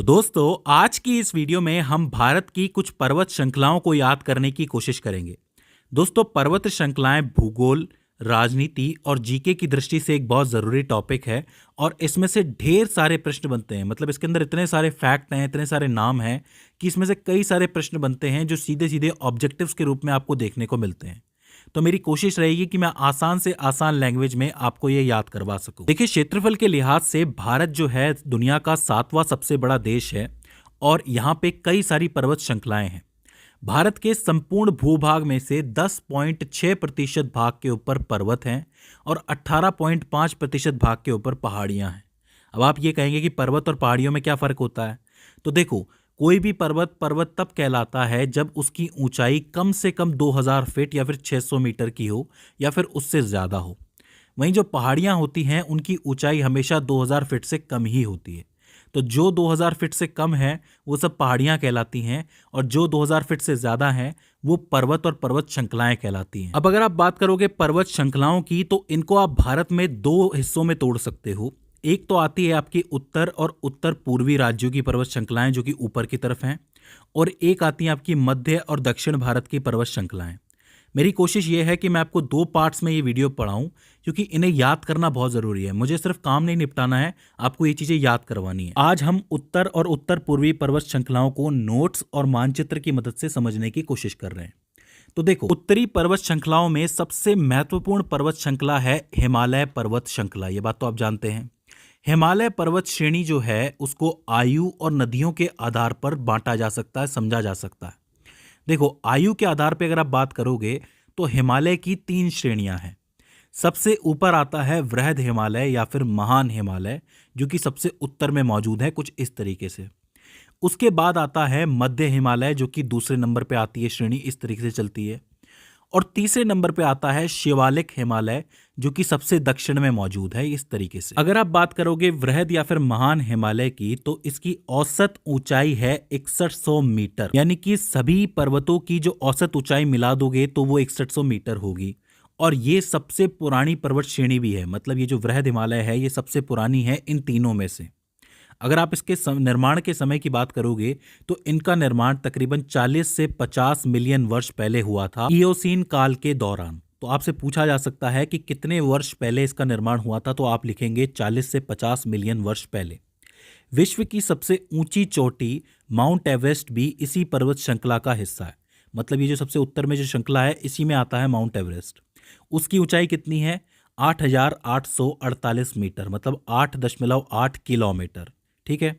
तो दोस्तों, आज की इस वीडियो में हम भारत की कुछ पर्वत श्रृंखलाओं को याद करने की कोशिश करेंगे। दोस्तों, पर्वत श्रृंखलाएं भूगोल, राजनीति और जीके की दृष्टि से एक बहुत ज़रूरी टॉपिक है और इसमें से ढेर सारे प्रश्न बनते हैं। मतलब इसके अंदर इतने सारे फैक्ट हैं, इतने सारे नाम हैं कि इसमें से कई सारे प्रश्न बनते हैं जो सीधे सीधे ऑब्जेक्टिव्स के रूप में आपको देखने को मिलते हैं। तो मेरी कोशिश रहेगी कि मैं आसान से आसान लैंग्वेज में आपको ये याद करवा सकूं। देखिए, क्षेत्रफल के लिहाज से भारत जो है दुनिया का 7वां सबसे बड़ा देश है और यहाँ पे कई सारी पर्वत श्रृंखलाएं हैं। भारत के संपूर्ण भूभाग में से 10.6% भाग के ऊपर पर्वत हैं और 18.5% भाग के ऊपर पहाड़ियां हैं। अब आप ये कहेंगे कि पर्वत और पहाड़ियों में क्या फ़र्क होता है? तो देखो, कोई भी पर्वत पर्वत तब कहलाता है जब उसकी ऊंचाई कम से कम 2000 फीट या फिर 600 मीटर की हो या फिर उससे ज़्यादा हो। वहीं जो पहाड़ियां होती हैं उनकी ऊंचाई हमेशा 2000 फीट से कम ही होती है। तो जो 2000 फीट से कम है वो सब पहाड़ियां कहलाती हैं और जो 2000 फीट से ज़्यादा हैं वो पर्वत और पर्वत श्रृंखलाएं कहलाती हैं। अब अगर आप बात करोगे पर्वत श्रृंखलाओं की, तो इनको आप भारत में दो हिस्सों में तोड़ सकते हो। एक तो आती है आपकी उत्तर और उत्तर पूर्वी राज्यों की पर्वत श्रृंखलाएं जो कि ऊपर की तरफ हैं, और एक आती है आपकी मध्य और दक्षिण भारत की पर्वत श्रृंखलाएं। मेरी कोशिश ये है कि मैं आपको दो पार्ट्स में ये वीडियो पढ़ाऊं क्योंकि इन्हें याद करना बहुत ज़रूरी है। मुझे सिर्फ काम नहीं निपटाना है, आपको ये चीज़ें याद करवानी है। आज हम उत्तर और उत्तर पूर्वी पर्वत श्रृंखलाओं को नोट्स और मानचित्र की मदद से समझने की कोशिश कर रहे हैं। तो देखो, उत्तरी पर्वत श्रृंखलाओं में सबसे महत्वपूर्ण पर्वत श्रृंखला है हिमालय पर्वत श्रृंखला। ये बात तो आप जानते हैं। हिमालय पर्वत श्रेणी जो है उसको आयु और नदियों के आधार पर बांटा जा सकता है, समझा जा सकता है। देखो, आयु के आधार पर अगर आप बात करोगे तो हिमालय की 3 श्रेणियां हैं। सबसे ऊपर आता है वृहद हिमालय या फिर महान हिमालय, जो कि सबसे उत्तर में मौजूद है, कुछ इस तरीके से। उसके बाद आता है मध्य हिमालय, जो कि दूसरे नंबर पे आती है श्रेणी, इस तरीके से चलती है। और तीसरे नंबर पे आता है शिवालिक हिमालय, जो कि सबसे दक्षिण में मौजूद है, इस तरीके से। अगर आप बात करोगे वृहद या फिर महान हिमालय की, तो इसकी औसत ऊंचाई है 6100 मीटर। यानी कि सभी पर्वतों की जो औसत ऊंचाई मिला दोगे तो वो 6100 मीटर होगी। और ये सबसे पुरानी पर्वत श्रेणी भी है। मतलब ये जो वृहद हिमालय है ये सबसे पुरानी है इन तीनों में से। अगर आप इसके निर्माण के समय की बात करोगे तो इनका निर्माण तकरीबन 40 से 50 मिलियन वर्ष पहले हुआ था, इयोसीन काल के दौरान। तो आपसे पूछा जा सकता है कि कितने वर्ष पहले इसका निर्माण हुआ था, तो आप लिखेंगे 40 से 50 मिलियन वर्ष पहले। विश्व की सबसे ऊंची चोटी माउंट एवरेस्ट भी इसी पर्वत श्रृंखला का हिस्सा है। मतलब ये जो सबसे उत्तर में जो श्रृंखला है इसी में आता है माउंट एवरेस्ट। उसकी ऊंचाई कितनी है? 8848 मीटर, मतलब 8.8 किलोमीटर। ठीक है।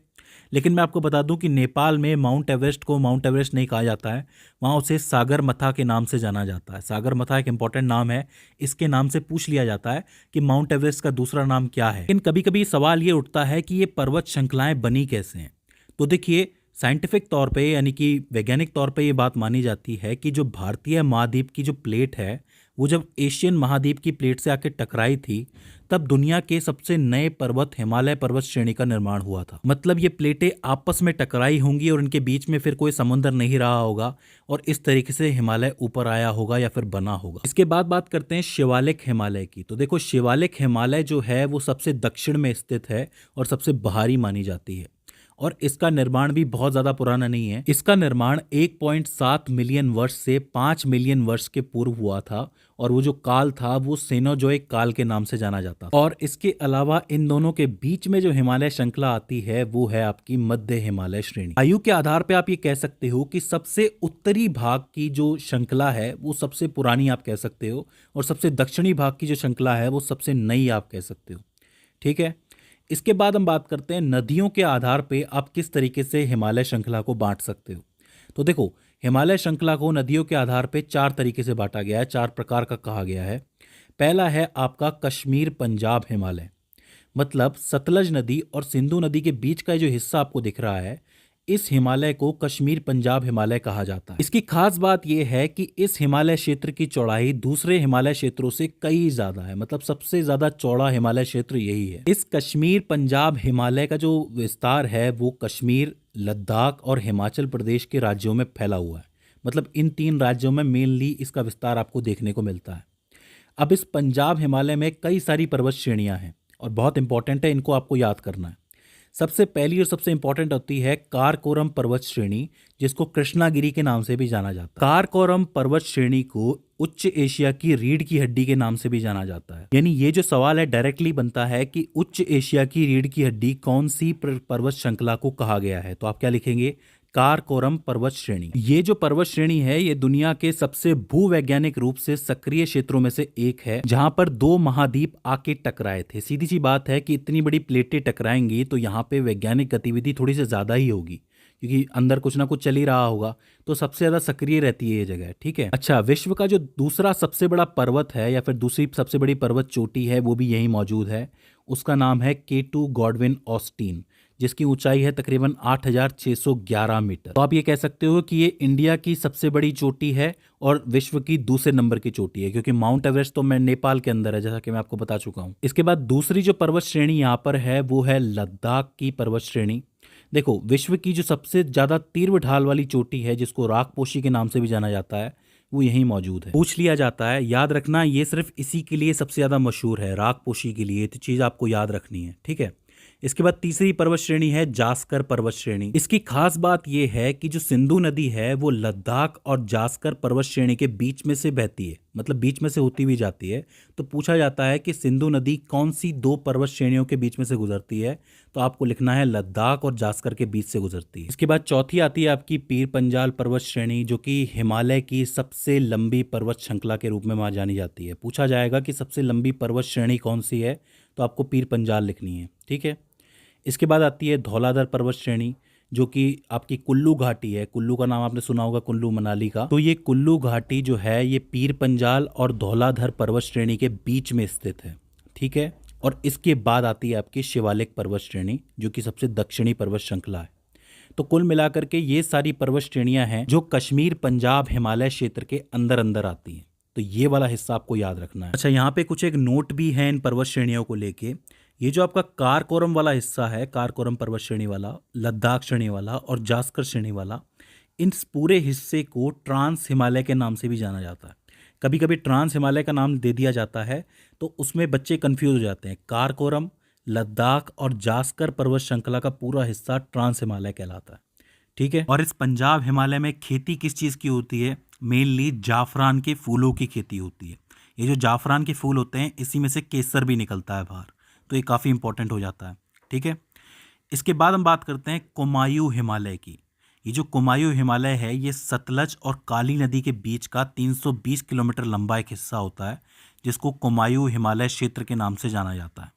लेकिन मैं आपको बता दूं कि नेपाल में माउंट एवरेस्ट को माउंट एवरेस्ट नहीं कहा जाता है, वहाँ उसे सागरमथा के नाम से जाना जाता है। सागरमथा एक इंपॉर्टेंट नाम है, इसके नाम से पूछ लिया जाता है कि माउंट एवरेस्ट का दूसरा नाम क्या है। लेकिन कभी कभी सवाल ये उठता है कि ये पर्वत श्रृंखलाएं बनी कैसे हैं। तो देखिए, साइंटिफिक तौर पे यानी कि वैज्ञानिक तौर पे ये बात मानी जाती है कि जो भारतीय महाद्वीप की जो प्लेट है वो जब एशियन महाद्वीप की प्लेट से आके टकराई थी, तब दुनिया के सबसे नए पर्वत हिमालय पर्वत श्रेणी का निर्माण हुआ था। मतलब ये प्लेटें आपस में टकराई होंगी और इनके बीच में फिर कोई समुद्र नहीं रहा होगा और इस तरीके से हिमालय ऊपर आया होगा या फिर बना होगा। इसके बाद बात करते हैं शिवालिक हिमालय की। तो देखो, शिवालिक हिमालय जो है वो सबसे दक्षिण में स्थित है और सबसे बाहरी मानी जाती है और इसका निर्माण भी बहुत ज़्यादा पुराना नहीं है। इसका निर्माण 1.7 मिलियन वर्ष से 5 मिलियन वर्ष के पूर्व हुआ था और वो जो काल था वो सेनोजोइक काल के नाम से जाना जाता था। और इसके अलावा इन दोनों के बीच में जो हिमालय श्रृंखला आती है वो है आपकी मध्य हिमालय श्रेणी। आयु के आधार पर आप ये कह सकते हो कि सबसे उत्तरी भाग की जो श्रृंखला है वो सबसे पुरानी आप कह सकते हो और सबसे दक्षिणी भाग की जो श्रृंखला है वो सबसे नई आप कह सकते हो। ठीक है। इसके बाद हम बात करते हैं नदियों के आधार पे आप किस तरीके से हिमालय श्रृंखला को बांट सकते हो। तो देखो, हिमालय श्रृंखला को नदियों के आधार पे 4 तरीके से बांटा गया है, 4 प्रकार का कहा गया है। पहला है आपका कश्मीर पंजाब हिमालय। मतलब सतलज नदी और सिंधु नदी के बीच का जो हिस्सा आपको दिख रहा है, इस हिमालय को कश्मीर पंजाब हिमालय कहा जाता है। इसकी खास बात यह है कि इस हिमालय क्षेत्र की चौड़ाई दूसरे हिमालय क्षेत्रों से कई ज्यादा है। मतलब सबसे ज्यादा चौड़ा हिमालय क्षेत्र यही है। इस कश्मीर पंजाब हिमालय का जो विस्तार है वो कश्मीर, लद्दाख और हिमाचल प्रदेश के राज्यों में फैला हुआ है। मतलब इन 3 राज्यों में मेनली इसका विस्तार आपको देखने को मिलता है। अब इस पंजाब हिमालय में कई सारी पर्वत श्रेणियां हैं और बहुत इंपॉर्टेंट है, इनको आपको याद करना है। सबसे पहली और सबसे इंपॉर्टेंट होती है काराकोरम पर्वत श्रेणी, जिसको कृष्णागिरी के नाम से भी जाना जाता है। काराकोरम पर्वत श्रेणी को उच्च एशिया की रीढ़ की हड्डी के नाम से भी जाना जाता है। यानी ये जो सवाल है डायरेक्टली बनता है कि उच्च एशिया की रीढ़ की हड्डी कौन सी पर्वत श्रृंखला को कहा गया है, तो आप क्या लिखेंगे, काराकोरम पर्वत श्रेणी। ये जो पर्वत श्रेणी है ये दुनिया के सबसे भूवैज्ञानिक रूप से सक्रिय क्षेत्रों में से एक है, जहां पर दो महाद्वीप आके टकराए थे। सीधी सी बात है कि इतनी बड़ी प्लेटें टकराएंगी तो यहाँ पे वैज्ञानिक गतिविधि थोड़ी सी ज्यादा ही होगी, क्योंकि अंदर कुछ ना कुछ चल ही रहा होगा, तो सबसे ज्यादा सक्रिय रहती है ये जगह। ठीक है। अच्छा, विश्व का जो दूसरा सबसे बड़ा पर्वत है या फिर दूसरी सबसे बड़ी पर्वत चोटी है वो भी यहीं मौजूद है। उसका नाम है K2 गॉडविन ऑस्टिन, जिसकी ऊंचाई है तकरीबन 8,611 मीटर। तो आप ये कह सकते हो कि ये इंडिया की सबसे बड़ी चोटी है और विश्व की दूसरे नंबर की चोटी है, क्योंकि माउंट एवरेस्ट तो मैं नेपाल के अंदर है, जैसा कि मैं आपको बता चुका हूँ। इसके बाद दूसरी जो पर्वत श्रेणी यहाँ पर है वो है लद्दाख की पर्वत श्रेणी। देखो, विश्व की जो सबसे ज्यादा तीव्र ढाल वाली चोटी है, जिसको राकपोशी के नाम से भी जाना जाता है, वो यहीं मौजूद है। पूछ लिया जाता है, याद रखना ये सिर्फ इसी के लिए सबसे ज्यादा मशहूर है, राकपोशी के लिए, तो चीज आपको याद रखनी है। ठीक है। इसके बाद तीसरी पर्वत श्रेणी है जास्कर पर्वत श्रेणी। इसकी खास बात यह है कि जो सिंधु नदी है वो लद्दाख और जास्कर पर्वत श्रेणी के बीच में से बहती है, मतलब बीच में से होती हुई जाती है। तो पूछा जाता है कि सिंधु नदी कौन सी दो पर्वत श्रेणियों के बीच में से गुजरती है, तो आपको लिखना है लद्दाख और जास्कर के बीच से गुजरती है। इसके बाद चौथी आती है आपकी पीर पंजाल पर्वत श्रेणी, जो कि हिमालय की सबसे लंबी पर्वत श्रृंखला के रूप में वहां जानी जाती है। पूछा जाएगा कि सबसे लंबी पर्वत श्रेणी कौन सी है, तो आपको पीर पंजाल लिखनी है। ठीक है। इसके बाद आती है धौलाधर पर्वत श्रेणी, जो कि आपकी कुल्लू घाटी है। कुल्लू का नाम आपने सुना होगा, कुल्लू मनाली का। तो ये कुल्लू घाटी जो है ये पीर पंजाल और धौलाधर पर्वत श्रेणी के बीच में स्थित है। ठीक है। और इसके बाद आती है आपकी शिवालिक पर्वत श्रेणी, जो कि सबसे दक्षिणी पर्वत श्रृंखला है। तो कुल मिलाकर के ये सारी पर्वत श्रेणियां हैं जो कश्मीर, पंजाब, हिमालय क्षेत्र के अंदर अंदर आती हैं। तो ये वाला हिस्सा आपको याद रखना है। अच्छा, यहाँ पे कुछ एक नोट भी है इन पर्वत श्रेणियों को लेके। ये जो आपका काराकोरम वाला हिस्सा है, काराकोरम पर्वत श्रेणी वाला, लद्दाख श्रेणी वाला और जास्कर श्रेणी वाला, इन पूरे हिस्से को ट्रांस हिमालय के नाम से भी जाना जाता है। कभी कभी ट्रांस हिमालय का नाम दे दिया जाता है तो उसमें बच्चे कंफ्यूज हो जाते हैं। काराकोरम, लद्दाख और जास्कर पर्वत श्रृंखला का पूरा हिस्सा ट्रांस हिमालय कहलाता है। ठीक है। और इस पंजाब हिमालय में खेती किस चीज़ की होती है? मेनली जाफरान के फूलों की खेती होती है। ये जो जाफरान के फूल होते हैं इसी में से केसर भी निकलता है बाहर, तो ये काफ़ी इंपॉर्टेंट हो जाता है। ठीक है। इसके बाद हम बात करते हैं कुमायूं हिमालय की। ये जो कुमायूं हिमालय है ये सतलज और काली नदी के बीच का 320 किलोमीटर लंबा एक हिस्सा होता है, जिसको कुमायूं हिमालय क्षेत्र के नाम से जाना जाता है।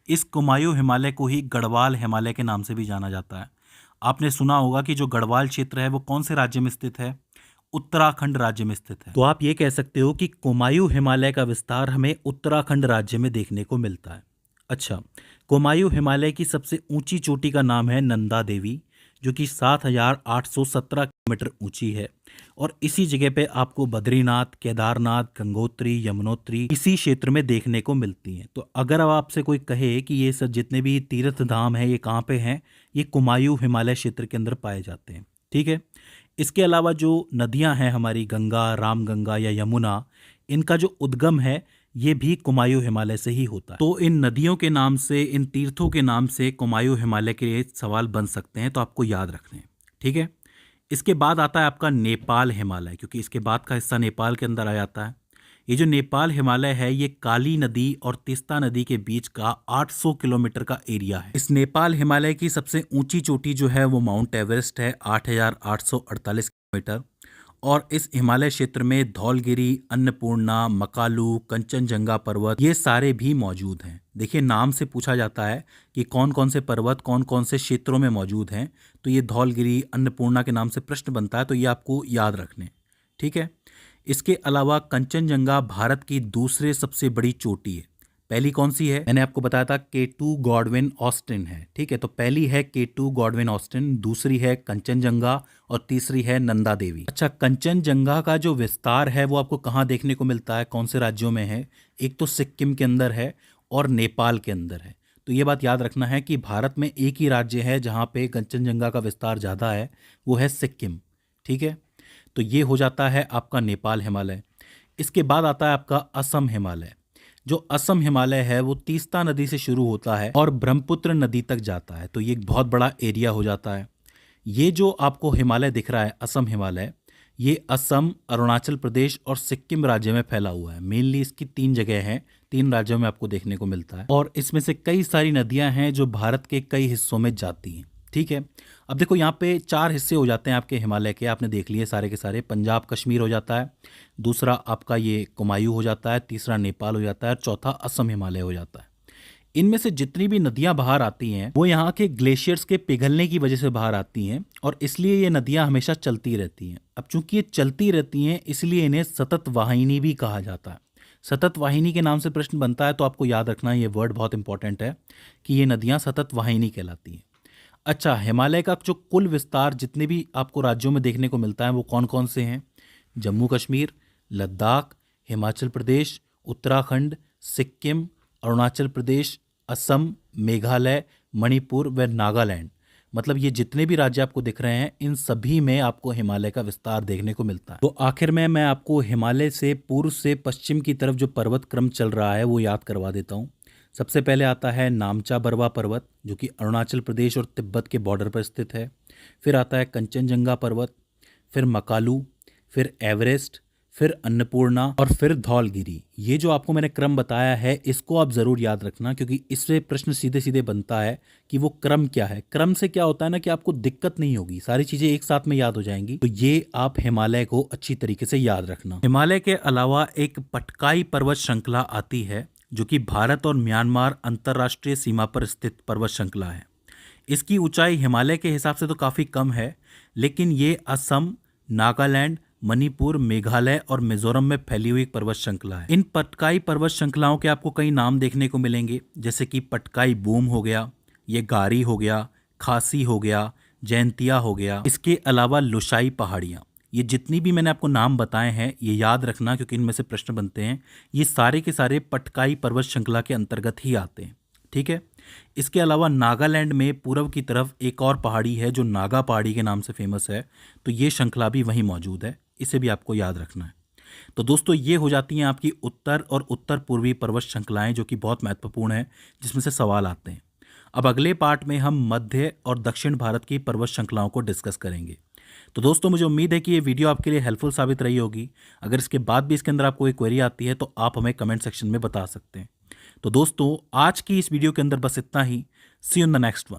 इस कुमायूं हिमालय को ही गढ़वाल हिमालय के नाम से भी जाना जाता है। आपने सुना होगा कि जो गढ़वाल क्षेत्र है वो कौन से राज्य में स्थित है? उत्तराखंड राज्य में स्थित है। तो आप ये कह सकते हो कि कुमायूं हिमालय का विस्तार हमें उत्तराखंड राज्य में देखने को मिलता है। अच्छा, कुमायूं हिमालय की सबसे ऊंची चोटी का नाम है नंदा देवी, जो कि 7,817 किलोमीटर ऊंची है। और इसी जगह पे आपको बद्रीनाथ, केदारनाथ, गंगोत्री, यमुनोत्री इसी क्षेत्र में देखने को मिलती हैं। तो अगर अब आपसे कोई कहे कि ये सब जितने भी तीर्थ धाम हैं ये कहाँ पे हैं, ये कुमायूं हिमालय क्षेत्र के अंदर पाए जाते हैं। ठीक है। इसके अलावा जो नदियां हैं हमारी, गंगा, रामगंगा या यमुना, इनका जो उद्गम है ये भी कुमायूं हिमालय से ही होता है। तो इन नदियों के नाम से, इन तीर्थों के नाम से कुमायूं हिमालय के लिए सवाल बन सकते हैं, तो आपको याद रखने हैं। ठीक है। इसके बाद आता है आपका नेपाल हिमालय, क्योंकि इसके बाद का हिस्सा नेपाल के अंदर आ जाता है। ये जो नेपाल हिमालय है ये काली नदी और तीस्ता नदी के बीच का 800 किलोमीटर का एरिया है। इस नेपाल हिमालय की सबसे ऊंची चोटी जो है वो माउंट एवरेस्ट है, 8,848 किलोमीटर। और इस हिमालय क्षेत्र में धौलगिरी, अन्नपूर्णा, मकालू, कंचनजंगा पर्वत ये सारे भी मौजूद हैं। देखिए, नाम से पूछा जाता है कि कौन कौन से पर्वत कौन कौन से क्षेत्रों में मौजूद हैं, तो ये धौलगिरी, अन्नपूर्णा के नाम से प्रश्न बनता है, तो ये आपको याद रखने। ठीक है। इसके अलावा कंचनजंगा भारत की दूसरे सबसे बड़ी चोटी है। पहली कौन सी है? मैंने आपको बताया था K2 गॉडविन ऑस्टिन है। ठीक है। तो पहली है K2 गॉडविन ऑस्टिन, दूसरी है कंचनजंगा और तीसरी है नंदा देवी। अच्छा, कंचनजंगा का जो विस्तार है वो आपको कहाँ देखने को मिलता है, कौन से राज्यों में है? एक तो सिक्किम के अंदर है और नेपाल के अंदर है। तो ये बात याद रखना है कि भारत में एक ही राज्य है जहाँ पे कंचनजंगा का विस्तार ज़्यादा है, वो है सिक्किम। ठीक है। तो ये हो जाता है आपका नेपाल हिमालय। इसके बाद आता है आपका असम हिमालय, जो असम हिमालय है वो तीस्ता नदी से शुरू होता है और ब्रह्मपुत्र नदी तक जाता है, तो ये एक बहुत बड़ा एरिया हो जाता है। ये जो आपको हिमालय दिख रहा है, असम हिमालय, ये असम, अरुणाचल प्रदेश और सिक्किम राज्य में फैला हुआ है। मेनली इसकी 3 जगह हैं, 3 राज्यों में आपको देखने को मिलता है और इसमें से कई सारी नदियां हैं जो भारत के कई हिस्सों में जाती हैं। ठीक है, अब देखो यहाँ पे 4 हिस्से हो जाते हैं आपके हिमालय के, आपने देख लिए सारे के सारे। पंजाब कश्मीर हो जाता है, दूसरा आपका ये कुमायूं हो जाता है, तीसरा नेपाल हो जाता है और चौथा असम हिमालय हो जाता है। इनमें से जितनी भी नदियां बाहर आती हैं वो यहाँ के ग्लेशियर्स के पिघलने की वजह से बाहर आती हैं और इसलिए ये नदियां हमेशा चलती रहती हैं। अब चूंकि ये चलती रहती हैं इसलिए इन्हें सतत वाहिनी भी कहा जाता है। सतत वाहिनी के नाम से प्रश्न बनता है तो आपको याद रखना ये वर्ड बहुत इंपॉर्टेंट है कि ये नदियां सतत वाहिनी कहलाती हैं। अच्छा, हिमालय का जो कुल विस्तार जितने भी आपको राज्यों में देखने को मिलता है वो कौन कौन से हैं? जम्मू कश्मीर, लद्दाख, हिमाचल प्रदेश, उत्तराखंड, सिक्किम, अरुणाचल प्रदेश, असम, मेघालय, मणिपुर व नागालैंड। मतलब ये जितने भी राज्य आपको दिख रहे हैं इन सभी में आपको हिमालय का विस्तार देखने को मिलता है। तो आखिर में मैं आपको हिमालय से पूर्व से पश्चिम की तरफ जो पर्वत क्रम चल रहा है वो याद करवा देता हूँ। सबसे पहले आता है नामचा बरवा पर्वत जो कि अरुणाचल प्रदेश और तिब्बत के बॉर्डर पर स्थित है। फिर आता है कंचनजंगा पर्वत, फिर मकालू, फिर एवरेस्ट, फिर अन्नपूर्णा और फिर धौलगिरी। ये जो आपको मैंने क्रम बताया है इसको आप ज़रूर याद रखना क्योंकि इससे प्रश्न सीधे सीधे बनता है कि वो क्रम क्या है। क्रम से क्या होता है ना कि आपको दिक्कत नहीं होगी, सारी चीज़ें एक साथ में याद हो जाएंगी। तो ये आप हिमालय को अच्छी तरीके से याद रखना। हिमालय के अलावा एक पटकाई पर्वत श्रृंखला आती है जो कि भारत और म्यांमार अंतर्राष्ट्रीय सीमा पर स्थित पर्वत श्रृंखला है। इसकी ऊंचाई हिमालय के हिसाब से तो काफ़ी कम है, लेकिन ये असम, नागालैंड, मणिपुर, मेघालय और मिजोरम में फैली हुई एक पर्वत श्रृंखला है। इन पटकाई पर्वत श्रृंखलाओं के आपको कई नाम देखने को मिलेंगे, जैसे कि पटकाई बूम हो गया, ये गारी हो गया, खासी हो गया, जैंतिया हो गया। इसके अलावा लुशाई पहाड़ियाँ, ये जितनी भी मैंने आपको नाम बताए हैं ये याद रखना क्योंकि इनमें से प्रश्न बनते हैं। ये सारे के सारे पटकाई पर्वत श्रृंखला के अंतर्गत ही आते हैं। ठीक है, इसके अलावा नागालैंड में पूर्व की तरफ एक और पहाड़ी है जो नागा पहाड़ी के नाम से फेमस है, तो ये श्रृंखला भी वहीं मौजूद है, इसे भी आपको याद रखना है। तो दोस्तों ये हो जाती हैं आपकी उत्तर और उत्तर पूर्वी पर्वत श्रृंखलाएं जो कि बहुत महत्वपूर्ण है, जिसमें से सवाल आते हैं। अब अगले पार्ट में हम मध्य और दक्षिण भारत की पर्वत श्रृंखलाओं को डिस्कस करेंगे। तो दोस्तों मुझे उम्मीद है कि ये वीडियो आपके लिए हेल्पफुल साबित रही होगी। अगर इसके बाद भी इसके अंदर आपको कोई क्वेरी आती है तो आप हमें कमेंट सेक्शन में बता सकते हैं। तो दोस्तों आज की इस वीडियो के अंदर बस इतना ही। See you in the next one.